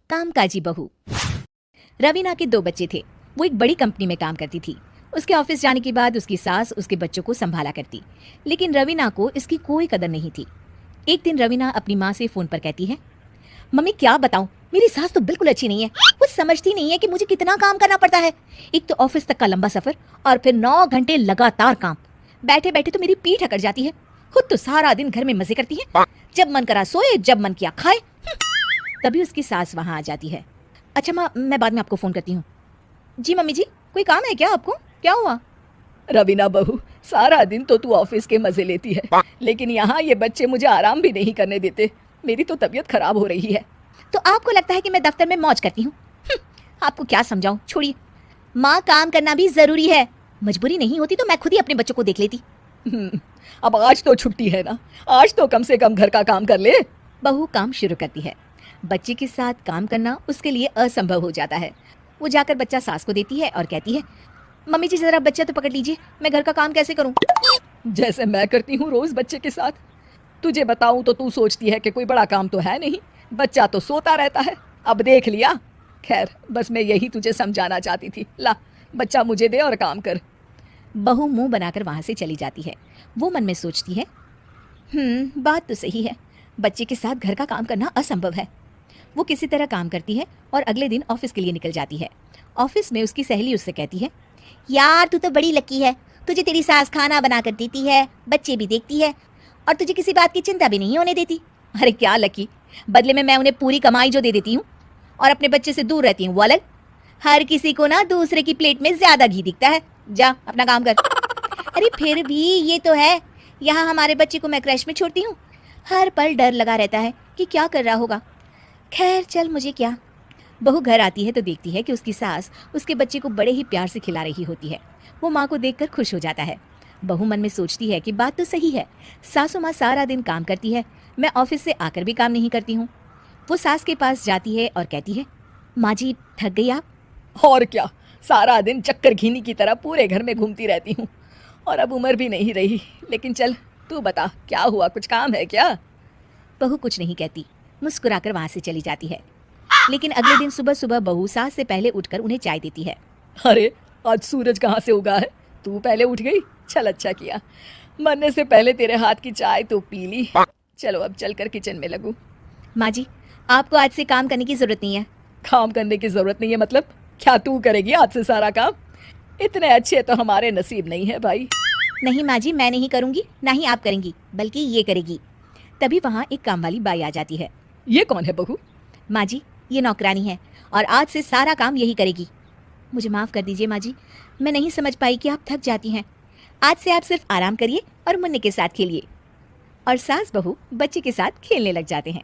कामकाजी बहू। रवीना के 2 बच्चे थे। वो एक बड़ी कंपनी में काम करती थी। उसके ऑफिस जाने के बाद उसकी सास उसके बच्चों को संभाला करती, लेकिन रवीना को इसकी कोई कदर नहीं थी। एक दिन रवीना अपनी माँ से फोन पर कहती है, मम्मी क्या बताऊं, मेरी सास तो बिल्कुल अच्छी नहीं है। वो समझती नहीं है कि मुझे कितना काम करना पड़ता है। एक तो ऑफिस तक का लंबा सफर और फिर 9 घंटे लगातार काम। बैठे बैठे तो मेरी पीठ अकड़ जाती है। खुद तो सारा दिन घर में मजे करती है, जब मन करा सोए, जब मन किया खाए। तभी उसकी सास वहां आ जाती है। अच्छा माँ, मैं बाद में आपको फोन करती हूँ। जी मम्मी जी, कोई काम है क्या आपको? क्या हुआ? रवीना बहू, सारा दिन तो तू ऑफिस के मजे लेती है, लेकिन यहाँ ये बच्चे मुझे आराम भी नहीं करने देते। मेरी तो तबीयत खराब हो रही है। तो आपको लगता है कि मैं दफ्तर में मौज करती हूँ? आपको क्या समझाऊं, छोड़िए। माँ, काम करना भी जरूरी है। मजबूरी नहीं होती तो मैं खुद ही अपने बच्चों को देख लेती। अब आज तो छुट्टी है ना, आज तो कम से कम घर का काम कर ले। बहू काम शुरू करती है। बच्चे के साथ काम करना उसके लिए असंभव हो जाता है। वो जाकर बच्चा सास को देती है और कहती है, मम्मी जी जरा बच्चा तो पकड़ लीजिए, मैं घर का काम कैसे करूं? जैसे मैं करती हूँ रोज बच्चे के साथ। तुझे बताऊं तो तू सोचती है कि कोई बड़ा काम तो है नहीं, बच्चा तो सोता रहता है। अब देख लिया। खैर, बस मैं यही तुझे समझाना चाहती थी। ला, बच्चा मुझे दे और काम कर। बहू मुंह बनाकर वहां से चली जाती है। वो मन में सोचती है, बात तो सही है, बच्चे के साथ घर का काम करना असंभव है। वो किसी तरह काम करती है और अगले दिन ऑफिस के लिए निकल जाती है। ऑफिस में उसकी सहेली उससे कहती है, यार तू तो बड़ी लकी है, तुझे तेरी सास खाना बना कर देती है, बच्चे भी देखती है और तुझे किसी बात की चिंता भी नहीं होने देती। अरे क्या लकी, बदले में मैं उन्हें पूरी कमाई जो दे देती हूँ और अपने बच्चे से दूर रहती हूँ, वो अलग। हर किसी को ना दूसरे की प्लेट में ज्यादा घी दिखता है। जा अपना काम कर। अरे फिर भी ये तो है, यहाँ हमारे बच्चे को मैं क्रैश में छोड़ती हूँ, हर पल डर लगा रहता है कि क्या कर रहा होगा। खैर चल, मुझे क्या। बहू घर आती है तो देखती है कि उसकी सास उसके बच्चे को बड़े ही प्यार से खिला रही होती है। वो माँ को देखकर खुश हो जाता है। बहू मन में सोचती है कि बात तो सही है, सासू माँ सारा दिन काम करती है, मैं ऑफिस से आकर भी काम नहीं करती हूँ। वो सास के पास जाती है और कहती है, माँ जी थक गई आप? और क्या, सारा दिन चक्कर घीनी की तरह पूरे घर में घूमती रहती हूँ और अब उम्र भी नहीं रही। लेकिन चल तू बता, क्या हुआ, कुछ काम है क्या? बहू कुछ नहीं कहती, मुस्कुराकर वहां से चली जाती है। लेकिन अगले दिन सुबह सुबह बहू सास से पहले उठकर उन्हें चाय देती है। अरे आज सूरज कहाँ से उगा है, तू पहले उठ गई। चल अच्छा किया, मरने से पहले तेरे हाथ की चाय तो पी ली। चलो अब चलकर किचन में लगूं। माँ जी, आपको आज से काम करने की जरूरत नहीं है। काम करने की जरूरत नहीं है मतलब? क्या तू करेगी आज से सारा काम? इतने अच्छे तो हमारे नसीब नहीं है भाई। नहीं माँ जी, मैं नहीं करूँगी, ना ही आप करेंगी, बल्कि ये करेगी। तभी वहाँ एक काम वाली बाई आ जाती है। ये कौन है बहू? माँ जी, ये नौकरानी है और आज से सारा काम यही करेगी। मुझे माफ़ कर दीजिए माँ जी, मैं नहीं समझ पाई कि आप थक जाती हैं। आज से आप सिर्फ आराम करिए और मुन्ने के साथ खेलिए। और सास बहू बच्चे के साथ खेलने लग जाते हैं।